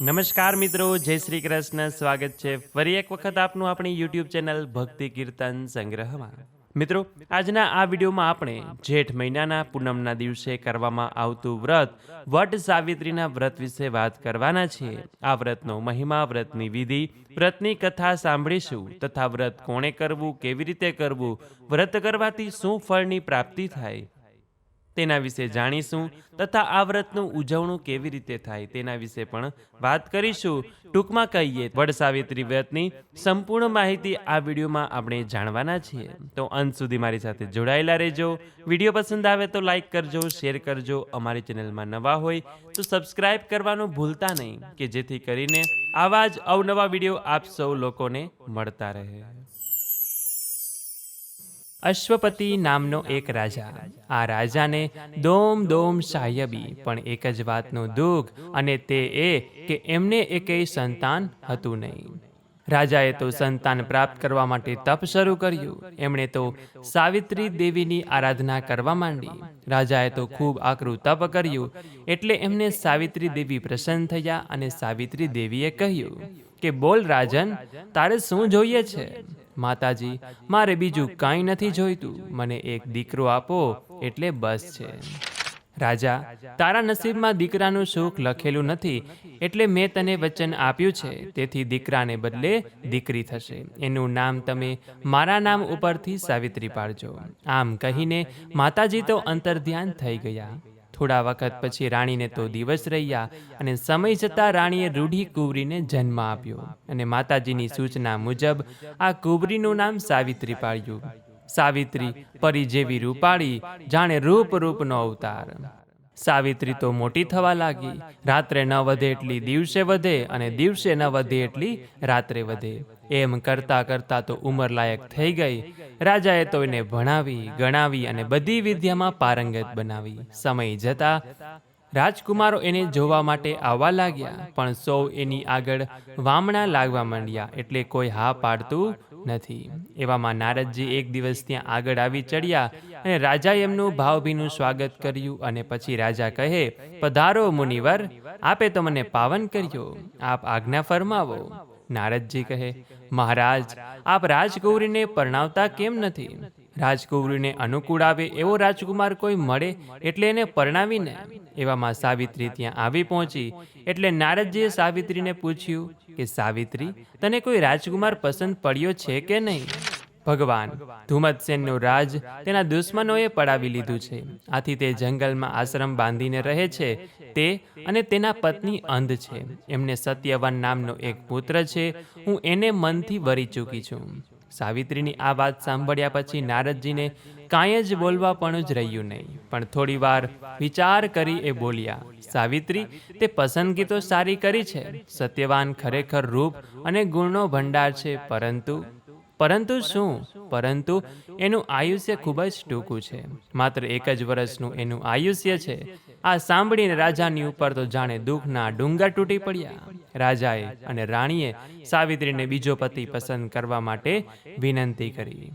નમસ્કાર મિત્રો, જય શ્રી કૃષ્ણ. સ્વાગત છે ફરી એક વખત આપનું આપણી યુટ્યુબ ચેનલ ભક્તિ કીર્તન સંગ્રહમાં. મિત્રો, આજના આ વિડીયોમાં આપણે જેઠ મહિનાના પૂનમના દિવસે કરવામાં આવતું વ્રત વટ સાવિત્રીના વ્રત વિશે વાત કરવાના છીએ. આ વ્રતનો મહિમા, વ્રતની વિધિ, વ્રતની કથા સાંભળીશું તથા વ્રત કોણે કરવું, કેવી રીતે કરવું, વ્રત કરવાથી શું ફળની પ્રાપ્તિ થાય તેના વિશે જાણીશું તથા આ વ્રતનું ઉજવણું કેવી રીતે થાય તેના વિશે પણ વાત કરીશું. ટૂંકમાં કહીએ, વડ સાવિત્રી વ્રતની સંપૂર્ણ માહિતી આ વિડીયોમાં આપણે જાણવાના છીએ. તો અંત સુધી મારી સાથે જોડાયેલા રહેજો. વિડીયો પસંદ આવે તો લાઈક કરજો, શેર કરજો. અમારી ચેનલમાં નવા હોય તો સબસ્ક્રાઇબ કરવાનું ભૂલતા નહીં, કે જેથી કરીને આવા જ અવનવા વિડીયો આપ સૌ લોકોને મળતા રહે. અશ્વપતિ નામનો એક રાજા. આ રાજાને દોમ દોમ સાયબી, પણ એક જ વાતનું દુઃખ, અને તે એ કે એમને એકેય સંતાન હતું નહીં. રાજાએ તો સંતાન પ્રાપ્ત કરવા માટે તપ શરૂ કર્યું. એમણે તો સાવિત્રી દેવીની આરાધના કરવા માંડી. રાજાએ તો ખૂબ આકરું તપ કર્યું, એટલે એમને સાવિત્રી દેવી પ્રસન્ન થયા અને સાવિત્રી દેવીએ કહ્યું કે બોલ રાજન, તારે શું જોઈએ છે? માતાજી, મારે બીજું કાંઈ નથી જોઈતું, મને એક દીકરો આપો એટલે બસ છે. રાજા, તારા નસીબમાં દીકરાનું સુખ લખેલું નથી, એટલે મેં તને વચન આપ્યું છે, તેથી દીકરાને બદલે દીકરી થશે. એનું નામ તમે મારા નામ ઉપરથી સાવિત્રી પાડજો. આમ કહીને માતાજી તો અંતર્ધ્યાન થઈ ગયા. થોડા વખત પછી રાણીને તો દિવસ રહ્યા, અને સમય જતાં રાણીએ રૂઢી કુંવરીને જન્મ આપ્યો, અને માતાજીની સૂચના મુજબ આ કુંવરીનું નામ સાવિત્રી પાડ્યું. સાવિત્રી પરી જેવી રૂપાળી, જાણે રૂપ રૂપનો અવતાર. સાવિત્રી તો મોટી થવા લાગી. રાત્રે ન વધે એટલી દિવસે વધે, અને દિવસે ન વધે એટલી રાત્રે વધે. એમ કરતાં કરતાં તો ઉંમરલાયક થઈ ગઈ. રાજાએ તો એને ભણાવી, ગણાવી અને બધી વિદ્યામાં પારંગત બનાવી. સમય જતાં રાજકુમારો એને જોવા માટે આવવા લાગ્યા, પણ સૌ એની આગળ વામણા લાગવા માંડ્યા, એટલે કોઈ હા પાડતું નથી. એવામાં નારદજી એક દિવસ ત્યાં આગળ આવી ચડ્યા, અને રાજાએ એમનું ભાવભીનું સ્વાગત કર્યું. અને પછી રાજા કહે, પધારો મુનિવર, આપે તો મને પાવન કર્યો, આપ આજ્ઞા ફરમાવો. નારદજી કહે, મહારાજ, આપ રાજકુંવરીને પરણાવતા કેમ નથી? રાજકુંવરીને અનુકૂળ આવે એવો રાજકુમાર કોઈ મળે એટલે એને પરણાવીને. એવામાં સાવિત્રી ત્યાં આવી પહોંચી, એટલે નારદજીએ સાવિત્રીને પૂછ્યું કે સાવિત્રી, તને કોઈ રાજકુમાર પસંદ પડ્યો છે કે નહીં? ભગવાન, ધુમ્મતસેનનું રાજ તેના દુશ્મનોએ પડાવી લીધું છે. આથી તે જંગલમાં આશ્રમ બાંધીને રહે છે. તે અને તેના પત્ની અંધ છે. એમને સત્યવાન નામનો એક પુત્ર છે. હું એને મનથી વરી ચૂકી છું. સાવિત્રીની આ વાત સાંભળ્યા પછી નારદજીને કાંઈ જ બોલવા પણ જ રહ્યું નહીં, પણ થોડી વાર વિચાર કરી એ બોલ્યા, સાવિત્રી, તે પસંદગી તો સારી કરી છે. સત્યવાન ખરેખર રૂપ અને ગુણનો ભંડાર છે, પરંતુ શું? પરંતુ એનું આયુષ્ય ખૂબ જ ટૂંકું છે. માત્ર 1 જ વર્ષનું એનું આયુષ્ય છે. આ સાંભળીને રાજાની ઉપર તો જાણે દુઃખના ડુંગર તૂટી પડ્યા. રાજાએ અને રાણીએ સાવિત્રીને બીજો પતિ પસંદ કરવા માટે વિનંતી કરી.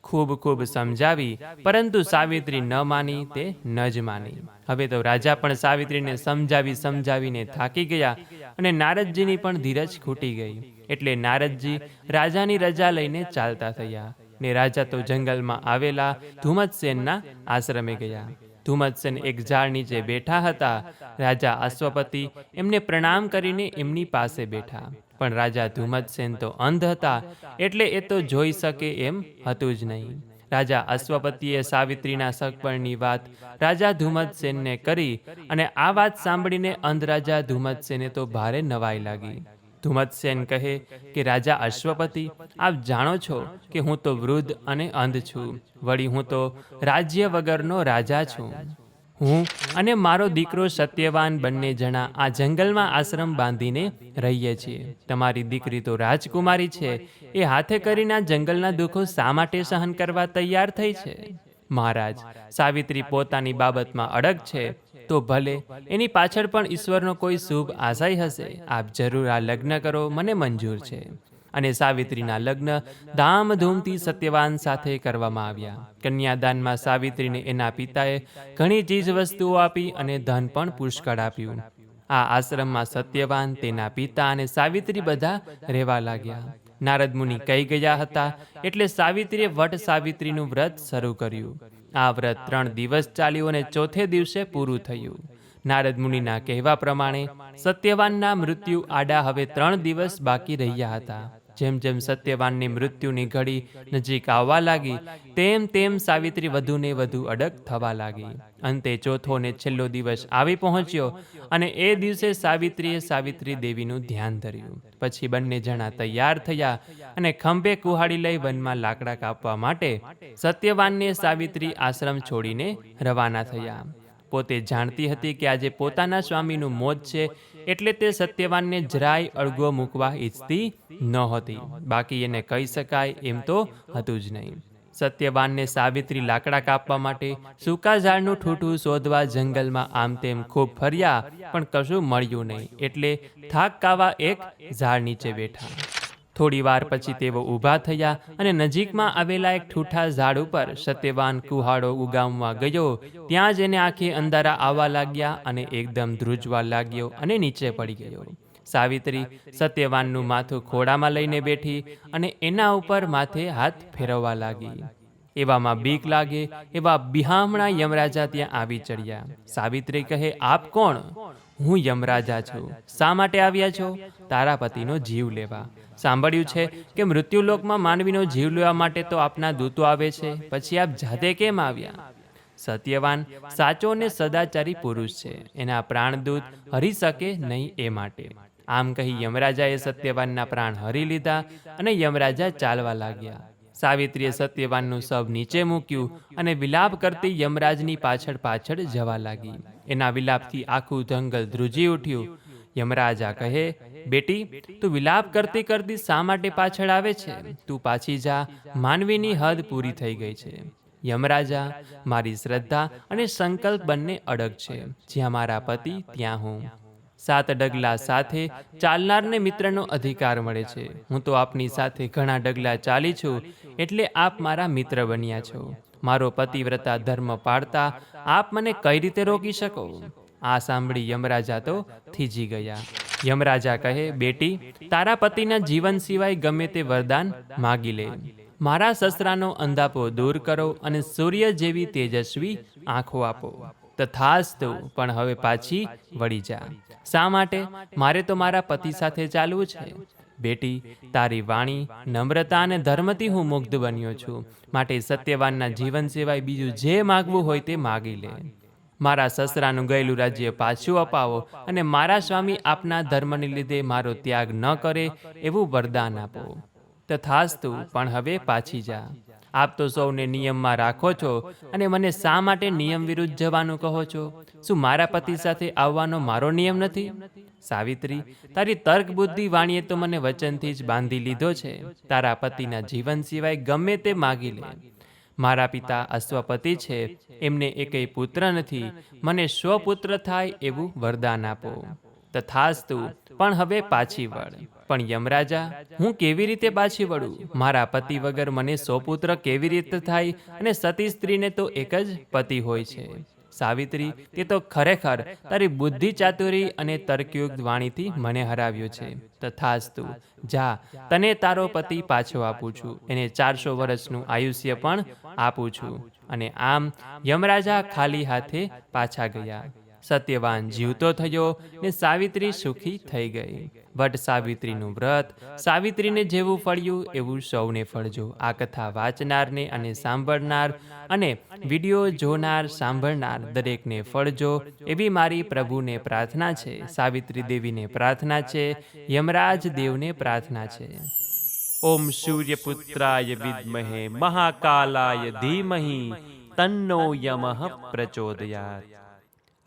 ખૂબ સમજાવી, પરંતુ સાવિત્રી ન માની, તે ન જ માની. હવે તો રાજા પણ સાવિત્રીને સમજાવીને થાકી ગયા, અને નારદજીની પણ ધીરજ ખૂટી ગઈ. એટલે નારદજી રાજાની રજા લઈને ચાલતા થયા, ને રાજા તો જંગલમાં આવેલા ધુમ્મતસેનના આશ્રમે ગયા. ધુમ્મતસેન એક ઝાડ નીચે બેઠા હતા. રાજા અશ્વપતિ એમને પ્રણામ કરીને એમની પાસે બેઠા. પણ રાજા ધુમ્મતસેન તો અંધ હતા, એટલે એ તો જોઈ શકે એમ હતું જ નહીં. રાજા અશ્વપતિએ સાવિત્રીના સગપણની વાત રાજા ધુમ્મતસેનને કરી, અને આ વાત સાંભળીને અંધ રાજા ધુમ્મતસેને તો ભારે નવાઈ લાગી. ધુમ્મતસેન કહે કે રાજા અશ્વપતિ, આપ જાણો છો કે હું તો વૃદ્ધ અને અંધ છું. વળી હું તો રાજ્ય વગરનો રાજા છું. હું અને મારો દીકરો સત્યવાન બંને જણા આ જંગલમાં આશ્રમ બાંધીને રહીએ છીએ. તમારી દીકરી તો રાજકુમારી છે. એ હાથે કરીને આ જંગલના દુઃખો શા માટે સહન કરવા તૈયાર થઈ છે? મહારાજ, સાવિત્રી પોતાની બાબતમાં અડગ છે, તો ભલે, એની પાછળ પણ ઈશ્વરનો કોઈ શુભ આશય હશે. આપ જરૂર આ લગ્ન કરો, મને મંજૂર છે. અને સાવિત્રીના લગ્ન ધામધૂમથી સત્યવાન સાથે કરવામાં આવ્યા. કન્યાદાનમાં સાવિત્રીને એના પિતાએ ઘણી ચીજ વસ્તુઓ આપી અને ધન પણ પુષ્કળ આપ્યું. આ આશ્રમમાં સત્યવાન, તેના પિતા અને સાવિત્રી બધા રહેવા લાગ્યા. નારદ મુનિ કહી ગયા હતા એટલે સાવિત્રીએ વટ સાવિત્રીનું વ્રત શરૂ કર્યું. આ વ્રત 3 દિવસ ચાલ્યું અને ચોથે દિવસે પૂરું થયું. નારદ મુનિના કહેવા પ્રમાણે સત્યવાનના મૃત્યુ આડા હવે 3 દિવસ બાકી રહ્યા હતા. જેમ જેમ સત્યવાનની મૃત્યુની ઘડી નજીક આવવા લાગી તેમ તેમ સાવિત્રી વધુને વધુ અડગ થવા લાગી. અંતે ચોથો ને છેલ્લો દિવસ આવી પહોંચ્યો અને એ દિવસે સાવિત્રીએ સાવિત્રી દેવીનું ધ્યાન ધર્યું. પછી બંને જણા તૈયાર થયા અને ખંભે કુહાડી લઈ વનમાં લાકડા કાપવા માટે સત્યવાનને સાવિત્રી આશ્રમ છોડીને રવાના થયા. પોતે જાણતી હતી કે આજે પોતાના સ્વામીનું મોત છે એટલે તે સત્યવાનને જરાય અળગો મૂકવા ઈચ્છતી નહોતી. બાકી એને કહી શકાય એમ તો હતું જ નહીં. સત્યવાનને સાવિત્રી લાકડા કાપવા માટે સૂકા ઝાડનું ઠૂઠું શોધવા જંગલમાં આમ તેમ ખૂબ ફર્યા પણ કશું મળ્યું નહીં એટલે થાક કાવા એક ઝાડ નીચે બેઠા. થોડી વાર પછી તેઓ ઊભા થયા અને નજીકમાં આવેલા એક ઠૂઠા ઝાડ ઉપર સત્યવાન કુહાડો ઉગામવા ગયો. ત્યાં જ એને આંખે અંધારા આવવા લાગ્યા અને એકદમ ધ્રુજવા લાગ્યો અને નીચે પડી ગયો. સાવિત્રી સત્યવાનનું માથું ખોળામાં લઈને બેઠી અને એના ઉપર માથે હાથ ફેરવવા લાગી. એવામાં બીક લાગે એવા બિહામણા યમરાજા ત્યાં આવી ચડ્યા. સાવિત્રી કહે, આપ કોણ? હું યમરાજા છું. શા માટે આવ્યા છો? તારા પતિનો જીવ લેવા. સાંભળ્યું છે કે મૃત્યુલોકમાં માનવીનો જીવ લેવા માટે તો આપના દૂતો આવે છે, પછી આપ જાતે કેમ આવ્યા? સત્યવાન સાચો ને સદાચારી પુરુષ છે, એના પ્રાણદૂત હરી શકે નહીં એ માટે. આમ કહી યમરાજાએ સત્યવાનના પ્રાણ હરી લીધા અને યમરાજા ચાલવા લાગ્યા. સાવિત્રીએ સત્યવાનનું શવ નીચે મૂક્યું અને વિલાપ કરતી યમરાજની પાછળ પાછળ જવા લાગી. એના વિલાપથી આખું જંગલ ધ્રુજી ઉઠ્યું. યમરાજા કહે, બેટી, તું વિલાપ કરતી કરતી શા માટે પાછળ આવે છે? તું પાછી જા, માનવીની હદ પૂરી થઈ ગઈ છે. યમરાજા, મારી શ્રદ્ધા અને સંકલ્પ બંને અડગ છે. જ્યાં મારા પતિ ત્યાં હું. 7 ડગલા સાથે ચાલનારને મિત્રનો અધિકાર મળે છે. હું તો આપની સાથે ઘણા ડગલા ચાલી છું એટલે આપ મારા મિત્ર બન્યા છો. મારો પતિવ્રતા ધર્મ પાળતા આપ મને કઈ રીતે રોકી શકો? આ સાંભળી યમરાજા તો થીજી ગયા. યમરાજા કહે, બેટી, તારા પતિના જીવન સિવાય ગમે તે વરદાન માગી લે. મારા સસરાનો અંધાપો દૂર કરો અને સૂર્ય જેવી તેજસ્વી આંખો આપો. તથાસ્તુ, પણ હવે પાછી વળી જા. શા માટે? મારે તો મારા પતિ સાથે ચાલવું છે. બેટી, તારી વાણી, નમ્રતા અને ધર્મથી હું મુગ્ધ બન્યો છું. માટે સત્યવાનના જીવન સિવાય બીજું જે માગવું હોય તે માગી લે. મારા સસરાનું ગયેલું રાજ્ય પાછું અપાવો અને મારા સ્વામી આપના ધર્મને લીધે મારો ત્યાગ ન કરે એવું વરદાન આપો. તથાસ્તુ, પણ હવે પાછી જા. આપ તો સૌને નિયમમાં રાખો છો અને મને શા માટે નિયમ વિરુદ્ધ જવાનું કહો છો? શું મારા પતિ સાથે આવવાનો મારો નિયમ નથી? સાવિત્રી, તારી તર્ક બુદ્ધિ વાણીએ તો મને વચનથી જ બાંધી લીધો છે. તારા પતિના જીવન સિવાય ગમે તે માગી લે. મારા પિતા અશ્વપતિ છે, એમને એકેય પુત્ર નથી. મને સ્વપુત્ર થાય એવું વરદાન આપો. તથાસ્તુ, પણ હવે પાછી વળ. પણ યમરાજા, હું કેવી રીતે પાછી વળું? મારા પતિ વગર મને સોપુત્ર કેવી રીતે થાય? અને સતી સ્ત્રીને તો એક જ પતિ હોય છે. સાવિત્રી, તે તો ખરેખર તારી બુદ્ધિ ચાતુરી અને તર્કયુક્ત વાણીથી મને હરાવ્યો છે. તથાસ્તુ, જા, તને તારો પતિ પાછો આપું છું. એને 400 વર્ષનું આયુષ્ય પણ આપું છું. અને આમ યમરાજા ખાલી હાથે પાછા ગયા. સત્યવાન જીવતો થયો ને સાવિત્રી સુખી થઈ ગઈ. વટ સાવિત્રીનું વ્રત સાવિત્રીને જેવું ફળ્યું એવું સૌને ફળજો. આ કથા વાંચનારને અને સાંભળનાર અને વિડીયો જોનાર સાંભળનાર દરેકને ફળજો એવી મારી પ્રભુને પ્રાર્થના છે. સાવિત્રી દેવીને પ્રાર્થના છે. યમરાજ દેવને પ્રાર્થના છે. ઓમ સૂર્યપુત્રાય વિદ્મહે મહાકાલાય ધીમહિ તન્નો યમઃ પ્રચોદયાત.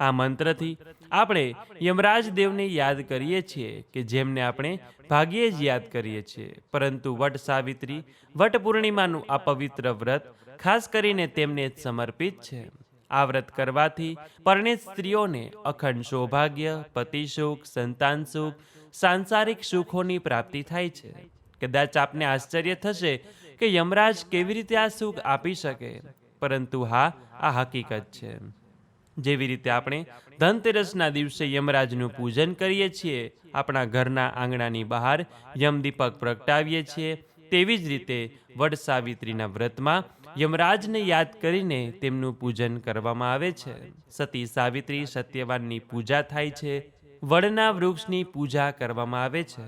આ મંત્રથી આપણે યમરાજ દેવને યાદ કરીએ છીએ કે જેમને આપણે ભાગ્યે જ યાદ કરીએ છીએ. પરંતુ વટ સાવિત્રી વટ પૂર્ણિમાનું આ પવિત્ર વ્રત ખાસ કરીને તેમને જ સમર્પિત છે. આ વ્રત કરવાથી પરણિત સ્ત્રીઓને અખંડ સૌભાગ્ય, પતિસુખ, સંતાન સુખ, સાંસારિક સુખોની પ્રાપ્તિ થાય છે. કદાચ આપને આશ્ચર્ય થશે કે યમરાજ કેવી રીતે આ સુખ આપી શકે, પરંતુ હા, આ હકીકત છે. જેવી રીતે આપણે ધનતેરસના દિવસે યમરાજનું પૂજન કરીએ છીએ, આપણા ઘરના આંગણાની બહાર યમદીપક પ્રગટાવીએ છીએ, તેવી જ રીતે વડ સાવિત્રીના વ્રતમાં યમરાજને યાદ કરીને તેમનું પૂજન કરવામાં આવે છે. સતી સાવિત્રી સત્યવાનની પૂજા થાય છે. વડના વૃક્ષની પૂજા કરવામાં આવે છે.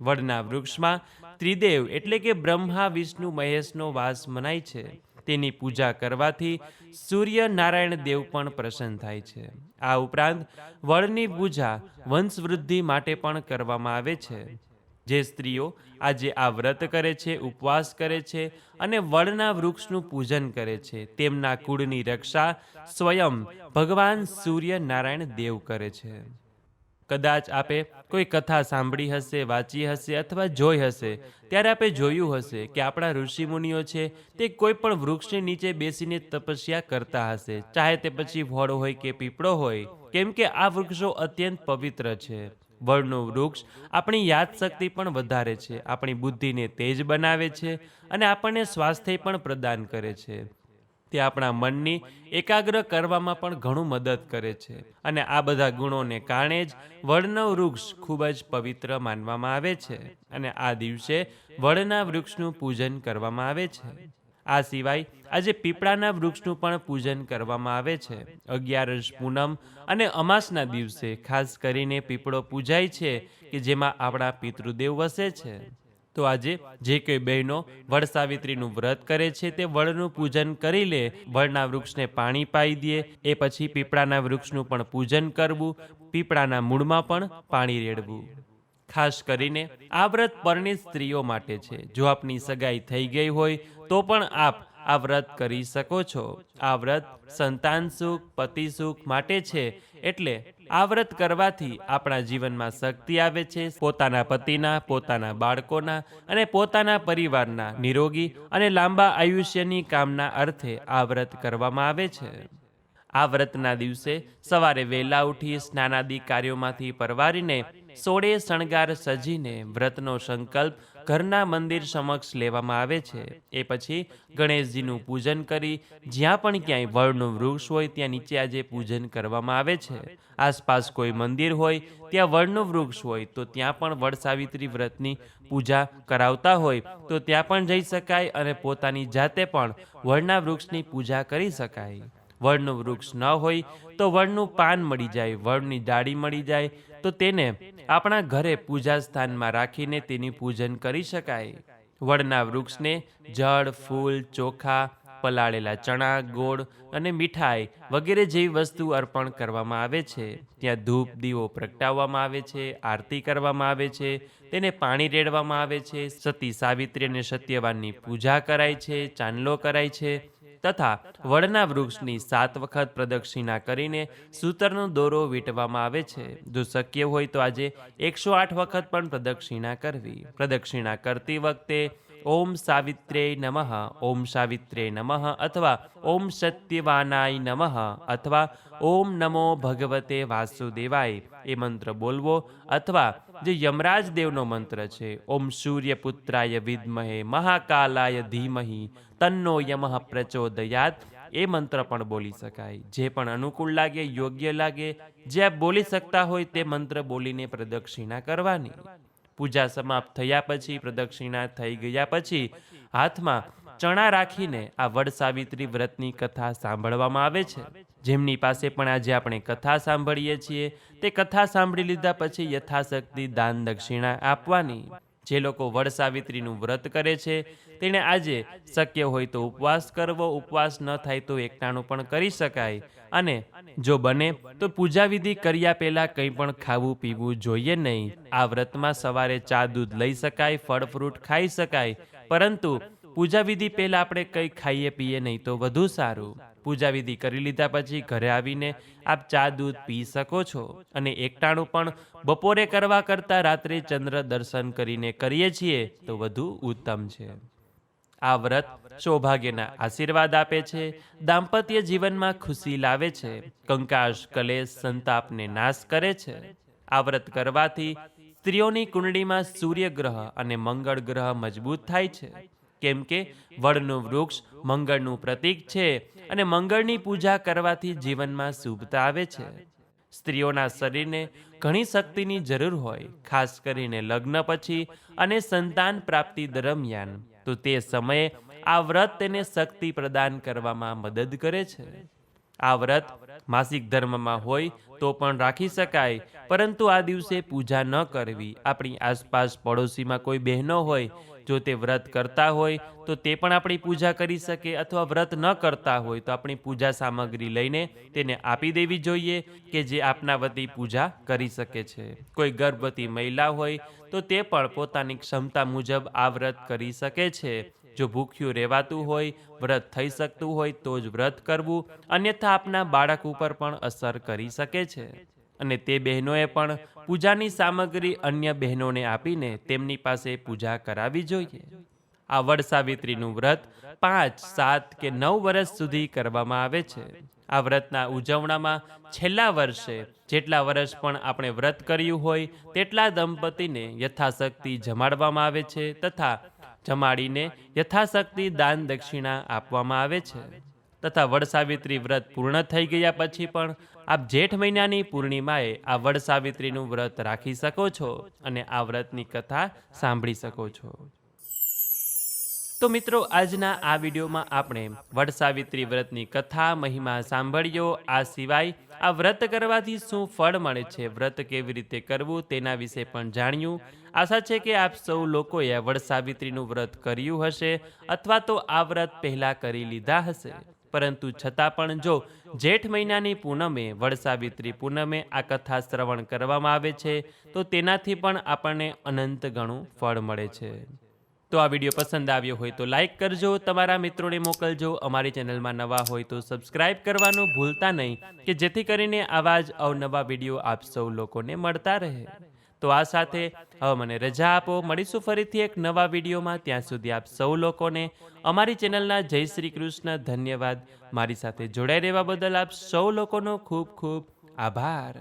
વડના વૃક્ષમાં ત્રિદેવ એટલે કે બ્રહ્મા, વિષ્ણુ, મહેશનો વાસ મનાય છે. તેની પૂજા કરવાથી સૂર્ય નારાયણ દેવ પણ પ્રસન્ન થાય છે. આ ઉપરાંત વડની પૂજા વંશવૃદ્ધિ માટે પણ કરવામાં આવે છે. જે સ્ત્રીઓ આજે આ વ્રત કરે છે, ઉપવાસ કરે છે અને વડના વૃક્ષનું પૂજન કરે છે, તેમના કુળની રક્ષા સ્વયં ભગવાન સૂર્ય નારાયણ દેવ કરે છે. કદાચ આપે કોઈ કથા સાંભળી હશે, વાંચી હશે અથવા જોઈ હશે, ત્યારે આપે જોયું હશે કે આપણા ઋષિમુનિઓ છે તે કોઈ પણ વૃક્ષની નીચે બેસીને તપસ્યા કરતા હશે, ચાહે તે પછી વડ હોય કે પીપળો હોય, કેમ કે આ વૃક્ષો અત્યંત પવિત્ર છે. વડનું વૃક્ષ આપણી યાદશક્તિ પણ વધારે છે, આપણી બુદ્ધિને તેજ બનાવે છે અને આપણને સ્વાસ્થ્ય પણ પ્રદાન કરે છે. તે આપણા મનની એકાગ્ર કરવામાં પણ ઘણું મદદ કરે છે અને આ બધા ગુણોને કારણે જ વડનું વૃક્ષ ખૂબ જ પવિત્ર માનવામાં આવે છે અને આ દિવસે વડના વૃક્ષનું પૂજન કરવામાં આવે છે. આ સિવાય આજે પીપળાના વૃક્ષનું પણ પૂજન કરવામાં આવે છે. 11 પૂનમ અને અમાસના દિવસે ખાસ કરીને પીપળો પૂજાય છે કે જેમાં આપણા પિતૃદેવ વસે છે. તો આજે જે કોઈ બહેનો વડ સાવિત્રીનું વ્રત કરે છે તે વડનું પૂજન કરી લે, વડના વૃક્ષને પાણી પાઈ દે, એ પછી પીપળાના વૃક્ષનું પણ પૂજન કરવું, પીપળાના મૂળમાં પણ પાણી રેડવું. ખાસ કરીને આ વ્રત પરણિત સ્ત્રીઓ માટે છે. જો આપની સગાઈ થઈ ગઈ હોય તો પણ આપ આ વ્રત કરી શકો છો. આ વ્રત સંતાન સુખ, પતિ સુખ માટે છે. એટલે આ વ્રત કરવાથી આપણા જીવનમાં શક્તિ આવે છે. પોતાના પતિના, પોતાના બાળકોના અને પોતાના પરિવારના નિરોગી અને લાંબા આયુષ્યની કામના અર્થે આ વ્રત કરવામાં આવે છે. આ વ્રતના દિવસે સવારે વહેલા ઉઠી સ્નાનાદિ કાર્યોમાંથી પરવારીને સોળે શણગાર સજીને વ્રતનો સંકલ્પ ઘરના મંદિર સમક્ષ લેવામાં આવે છે. એ પછી ગણેશજીનું પૂજન કરી જ્યાં પણ ક્યાંય વડનું વૃક્ષ હોય ત્યાં નીચે આજે પૂજન કરવામાં આવે છે. આસપાસ કોઈ મંદિર હોય ત્યાં વડનું વૃક્ષ હોય તો ત્યાં પણ વડ સાવિત્રી વ્રતની પૂજા કરાવતા હોય તો ત્યાં પણ જઈ શકાય અને પોતાની જાતે પણ વડના વૃક્ષની પૂજા કરી શકાય. વડનું વૃક્ષ ન હોય તો વડનું પાન મળી જાય, વડની ડાળી મળી જાય તો તેને આપણા ઘરે પૂજા સ્થાનમાં રાખીને તેની પૂજન કરી શકાય. વડના વૃક્ષને જળ, ફૂલ, ચોખા, પલાળેલા ચણા, ગોળ અને મીઠાઈ વગેરે જેવી વસ્તુ અર્પણ કરવામાં આવે છે. ત્યાં ધૂપ દીવો પ્રગટાવવામાં આવે છે, આરતી કરવામાં આવે છે, તેને પાણી રેડવામાં આવે છે, સતી સાવિત્રી અને સત્યવાનની પૂજા કરાય છે, ચાંદલો કરાય છે તથા વડના વૃક્ષની 7 વખત પ્રદક્ષિણા કરીને સૂતરનો દોરો વીંટવામાં આવે છે. જો શક્ય હોય તો આજે 108 વખત પણ પ્રદક્ષિણા કરવી. પ્રદક્ષિણા કરતી વખતે ઓમ સાવિત્ર્યે નમઃ, ઓમ સાવિત્ર્યે નમઃ અથવા ઓમ સત્યવાનાય નમઃ અથવા ઓમ નમો ભગવતે વાસુદેવાય એ મંત્ર બોલવો અથવા જે યમરાજ દેવનો મંત્ર છે ઓમ સૂર્યપુત્રાય વિદ્મહે મહાકાલાય ધીમહિ તન્નો યમઃ પ્રચોદયાત એ મંત્ર પણ બોલી શકાય. જે પણ અનુકૂળ લાગે, યોગ્ય લાગે, જે આપ બોલી શકતા હોય તે મંત્ર બોલીને પ્રદક્ષિણા કરવાની. પૂજા સમાપ્ત થયા પછી, પ્રદક્ષિણા થઈ ગયા પછી હાથમાં ચણા રાખીને આ વડ સાવિત્રી વ્રતની કથા સાંભળવામાં આવે છે. જેમની પાસે પણ આજે આપણે કથા સાંભળીએ છીએ તે કથા સાંભળી લીધા પછી યથાશક્તિ દાન દક્ષિણા આપવાની. જે લોકો વડ સાવિત્રીનું વ્રત કરે છે તેણે આજે શક્ય હોય તો ઉપવાસ કરવો, ઉપવાસ ન થાય તો એકટાણું પણ કરી શકાય અને જો બને તો પૂજા વિધિ કર્યા પહેલા કંઈ પણ ખાવું પીવું જોઈએ નહીં. આ વ્રતમાં સવારે ચા દૂધ લઈ શકાય, ફળ ફ્રૂટ ખાઈ શકાય, પરંતુ પૂજા વિધિ પહેલા આપણે કંઈ ખાઈએ પીએ નહીં તો વધુ સારું. પૂજા વિધિ કરી લીધા પછી ઘરે આવીને આપ ચા દૂધ પી શકો છો અને એકટાણું પણ બપોરે કરવા કરતાં રાત્રે ચંદ્ર દર્શન કરીને કરીએ છીએ તો વધુ ઉત્તમ છે. આ વ્રત સૌભાગ્યના આશીર્વાદ આપે છે, દાંપત્ય જીવનમાં ખુશી લાવે છે, કંકાશ કલેશ સંતાપને નાશ કરે છે. આ વ્રત કરવાથી સ્ત્રીઓની કુંડળીમાં સૂર્ય ગ્રહ અને મંગળ ગ્રહ મજબૂત થાય છે. કેમ કે વડનું વૃક્ષ મંગળનું પ્રતીક છે અને મંગળની પૂજા કરવાથી જીવનમાં શુભતા આવે છે. સ્ત્રીઓના શરીરને ઘણી શક્તિની જરૂર હોય, ખાસ કરીને લગ્ન પછી અને સંતાન પ્રાપ્તિ દરમિયાન. તો તે સમયે આ વ્રત તેને શક્તિ પ્રદાન કરવામાં મદદ કરે છે. આ વ્રત માસિક ધર્મમાં હોય તો પણ રાખી શકાય, પરંતુ આ દિવસે પૂજા ન કરવી. આપણી આસપાસ પડોશીમાં કોઈ બહેનો હોય, જો તે વ્રત કરતા હોય તો તે પણ આપણી પૂજા કરી શકે, અથવા વ્રત ન કરતા હોય તો આપણી પૂજા સામગ્રી લઈને તેને આપી દેવી જોઈએ કે જે આપના વતી પૂજા કરી શકે છે. કોઈ ગર્ભવતી મહિલા હોય તો તે પણ પોતાની ક્ષમતા મુજબ આ વ્રત કરી શકે છે. જો ભૂખ્યું રહેવાતું હોય, વ્રત થઈ શકતું હોય તો જ વ્રત કરવું, અન્યથા આપના બાળક ઉપર પણ અસર કરી શકે છે. અને તે બહેનોએ પણ પૂજાની સામગ્રી અન્ય બહેનોને આપીને તેમની પાસે પૂજા કરાવવી જોઈએ. આ વડ સાવિત્રીનું વ્રત 5, 7 કે 9 વર્ષ સુધી કરવામાં આવે છે. આ વ્રતના ઉજવણામાં છેલ્લા વર્ષે જેટલા વર્ષ પણ આપણે વ્રત કર્યું હોય તેટલા દંપતીને યથાશક્તિ જમાડવામાં આવે છે, તથા જમાડીને યથાશક્તિ દાન દક્ષિણા આપવામાં આવે છે. તથા વડ સાવિત્રી વ્રત પૂર્ણ થઈ ગયા પછી પણ આપ જેઠ મહિનાની પૂર્ણિમાએ આ વડ સાવિત્રીનું વ્રત રાખી શકો છો અને આ વ્રતની કથા સાંભળી શકો છો. તો મિત્રો, આજના આ વિડીયોમાં આપણે વડ સાવિત્રી વ્રતની કથા મહિમા સાંભળ્યો. આ સિવાય આ વ્રત કરવાથી શું ફળ મળે છે, વ્રત કેવી રીતે કરવું તેના વિશે પણ જાણ્યું. આશા છે કે આપ સૌ લોકોએ વડ સાવિત્રીનું વ્રત કર્યું હશે, અથવા તો આ વ્રત પહેલાં કરી લીધા હશે. પરંતુ છતાં પણ જો જેઠ મહિનાની પૂનમે, વડ સાવિત્રી પૂનમે આ કથા શ્રવણ કરવામાં આવે છે તો તેનાથી પણ આપણને અનંત ગણું ફળ મળે છે. તો આ વિડીયો પસંદ આવ્યો હોય તો લાઈક કરજો, તમારા મિત્રોને મોકલજો. અમારી ચેનલમાં નવા હોય તો સબસ્ક્રાઇબ કરવાનું ભૂલતા નહીં, કે જેથી કરીને આવા જ અવનવા વિડીયો આપ સૌ લોકોને મળતા રહે. તો આ સાથે હવે મને રજા આપો. મળીશું ફરીથી એક નવા વિડીયોમાં. ત્યાં સુધી આપ સૌ લોકોને અમારી ચેનલના જય શ્રી કૃષ્ણ. ધન્યવાદ. મારી સાથે જોડાઈ રહેવા બદલ આપ સૌ લોકોનો ખૂબ ખૂબ આભાર.